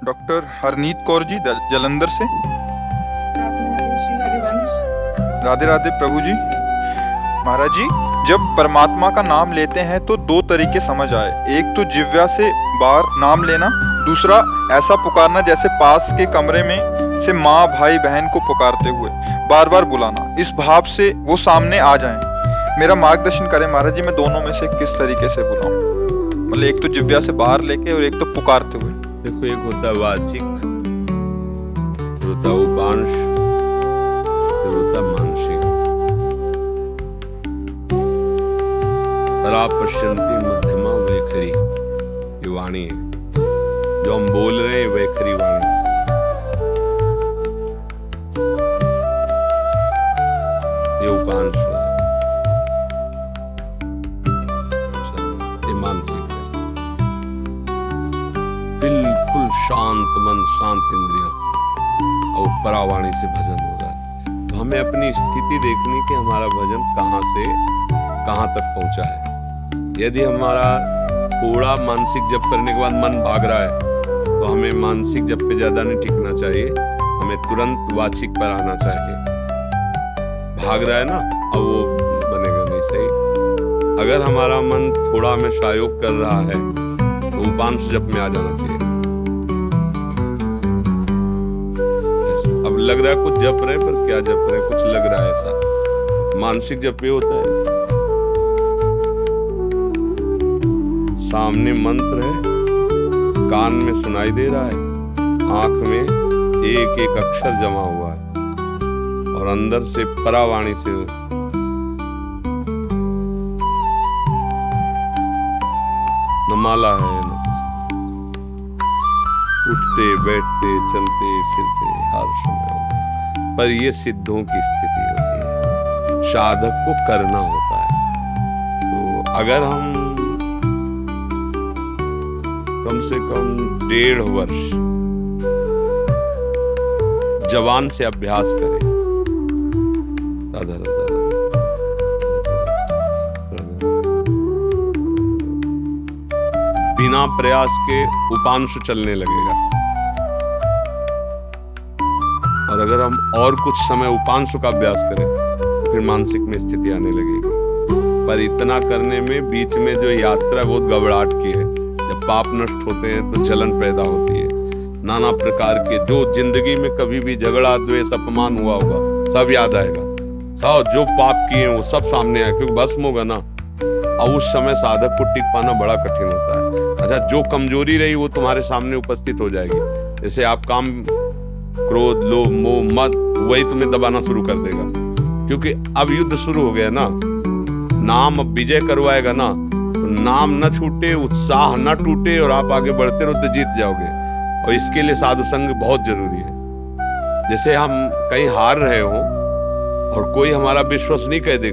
Doctor Harneet Kaur ji Jalandhar से। राधे राधे प्रभु जी। महाराज जी, जब परमात्मा का नाम लेते हैं तो दो तरीके समझ आए, एक तो जिह्वा से बाहर नाम लेना, दूसरा ऐसा पुकारना जैसे पास के कमरे में से माँ भाई बहन को पुकारते हुए बार बार बुलाना, इस भाव से वो सामने आ जाएं। मेरा मार्गदर्शन करें महाराज जी, मैं दोनों में से किस तरीके से बुलाऊं? मतलब एक तो जिह्वा से बाहर लेके और एक तो पुकारते हुए। देखो, एक होता है वाचिक, फिर होता है उपांश, फिर होता है मानसिक। परा पश्यंती मध्यमा वैखरी, ये वाणी है जो हम बोल रहे हैं, वैखरी वाणी। ये उपांश है, ये मानसिक है। बिल्कुल शांत मन, शांत इंद्रियां, और परावाणी से भजन हो रहा है। तो हमें अपनी स्थिति देखनी कि हमारा भजन कहां से कहां तक पहुंचा है। यदि हमारा थोड़ा मानसिक जप करने के बाद मन भाग रहा है तो हमें मानसिक जप पे ज्यादा नहीं टिकना चाहिए, हमें तुरंत वाचिक पर आना चाहिए। भाग रहा है ना, अब वो बनेगा नहीं सही। अगर हमारा मन थोड़ा हमें सहयोग कर रहा है तो उपांश जप में आ जाना चाहिए। अब लग रहा है कुछ जप रहे, पर क्या जप रहे, कुछ लग रहा है ऐसा। मानसिक जप ये होता है, सामने मंत्र है, कान में सुनाई दे रहा है, आंख में एक एक अक्षर जमा हुआ है, और अंदर से परावाणी से न माला है न कुछ। उठते बैठते चलते फिरते हर समय, पर ये सिद्धों की स्थिति होती है, साधक को करना होता है। तो अगर हम कम से कम 1.5 वर्ष जवान से अभ्यास करें, राधा राधा, बिना प्रयास के उपांश चलने लगेगा। और अगर हम और कुछ समय उपांश का अभ्यास करें तो फिर मानसिक में स्थिति आने लगेगी। पर इतना करने में बीच में जो यात्रा बहुत घबराहट की है। जब पाप नष्ट होते हैं तो जलन पैदा होती है, नाना प्रकार के जो जिंदगी में कभी भी झगड़ा द्वेष अपमान हुआ होगा सब याद आएगा, सब जो पाप किए वो सब सामने आए, क्योंकि भस्म होगा ना। और उस समय साधक को टिक पाना बड़ा कठिन होता है। अच्छा, जो कमजोरी रही वो तुम्हारे सामने उपस्थित हो जाएगी। जैसे आप काम, क्रोध, लोभ, मोह, मद, वही तुम्हें दबाना शुरू कर देगा, क्योंकि अब युद्ध शुरू हो गया ना। नाम अब विजय करवाएगा ना, तो नाम न छूटे, उत्साह न टूटे, और आप आगे बढ़ते रहो तो जीत जाओगे। और इसके लिए साधु संग बहुत जरूरी है। जैसे हम कहीं हार रहे हो और कोई हमारा विश्वसनीय कह दे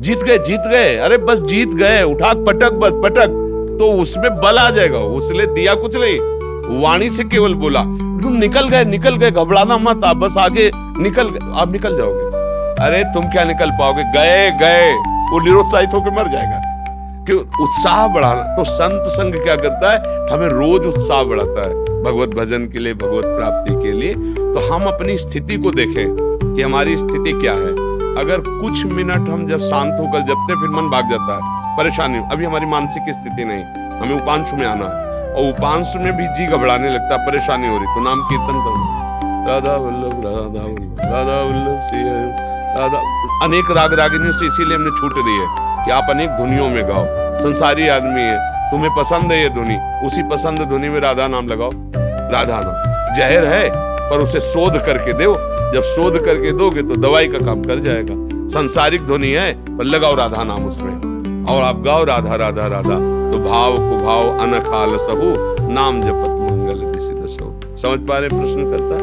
जीत गए जीत गए, अरे बस जीत गए, उठा पटक बस पटक, तो उसमें बल आ जाएगा। उसने दिया कुछ नहीं, वाणी से केवल बोला तुम निकल गए, घबराना मत, आप बस आगे निकल गए, आप निकल जाओगे। अरे तुम क्या निकल पाओगे, गए, वो निरुत्साहित होकर मर जाएगा। क्यों? उत्साह बढ़ाना। तो संत संग क्या करता है, हमें रोज उत्साह बढ़ाता है भगवत भजन के लिए, भगवत प्राप्ति के लिए। तो हम अपनी स्थिति को देखें कि हमारी स्थिति क्या है। अगर कुछ मिनट हम जब शांत होकर जपते, फिर मन भाग जाता है, परेशानी। अभी हमारी मानसिक स्थिति नहीं, हमें उपांश में आना है, और उपांश में भी जी घबराने लगता है, परेशानी हो रही, तो नाम कीर्तन करो, राधा वल्लभ राधा वल्लभ राधा वल्लभ श्री राधा। अनेक राग रागिनियों से इसीलिए हमने छूट दी है कि आप अनेक धुनियों में गाओ। संसारी आदमी है, तुम्हें पसंद है ये धुनी, उसी पसंद धुनी में राधा नाम लगाओ। राधा नाम जहर है, पर उसे शोध करके दो। जब शोध करके दोगे तो दवाई का काम कर जाएगा। संसारिक ध्वनि है, पर लगाओ राधा नाम उसमें, और आप गाओ राधा राधा राधा। तो भाव को भाव अनखाल सहु, नाम जपत मंगल विसिद सो। समझ पा रहे प्रश्न करता है?